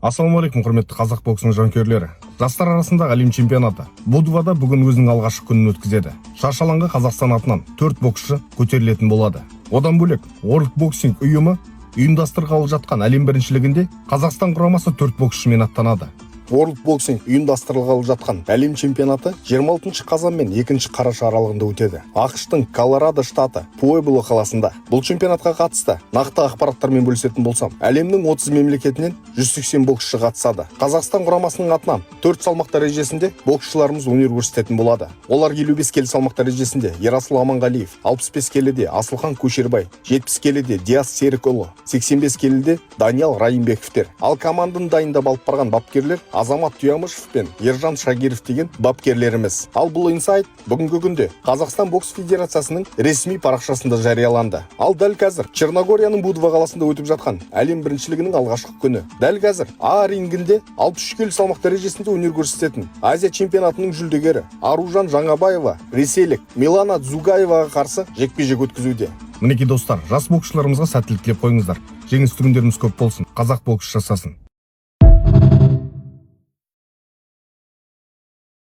Ассалаумағалейкум, құрметті қазақ боксының жанкүйерлері. Жастар арасындағы әлем чемпионаты Будвада бүгін өзінің алғашқы күнін өткізеді. Шаршы алаңға Қазақстан атынан 4 боксшы көтерілетін болады. Одан бөлек, World Boxing ұйымы ұйымдастырғалы жатқан әлем біріншілігінде Қазақстан құрамасы 4 боксшымен аттанады. World Boxing ұйымдастырылғалы жатқан әлем чемпионаты 26 қазан мен 2 қараша аралығында өтеді. ақш-тың Колорадо штаты Пуэбло қаласында. Бұл чемпионатқа қатысты нақты ақпараттармен бөлісетін болсам, әлемнің 30 мемлекетінен 180 боксшы қатысады. Қазақстан құрамасының атынан 4 салмақ дәрежесінде боксшыларымыз өнер көрсететін болады. Олар 55 келі салмақ дәрежесінде Ерасыл Аманғалиев, 65 келіде Асылхан Көшербай, 70 келіде Диас Серікұлы, 85 келіде Даниял Райымбековтер. Ал команданы дайындап алып барған бапкерлер Азамат Туямышев пен Ержан Шагиров деген бапкерлеріміз. Ал бұл инсайт бүгінгі күнде Қазақстан бокс федерациясының ресми парақшасында жарияланды. Ал дәл қазір Черногорияның Будва қаласында өтіп жатқан әлем біріншілігінің алғашқы күні. Дәл қазір А рингінде 63 келі салмақ дәрежесінде өнер көрсететін Азия чемпионатының жүлдегері Аружан Жаңабаева ресейлік Милана Дзугаеваға қарсы жекпе-жек өткізуде. Мінекей достар, жас боксшыларымызға сәттілік тілеп қойыңыздар. Жеңіс түгіндеріміз көп болсын. Қазақ бокс жасасын.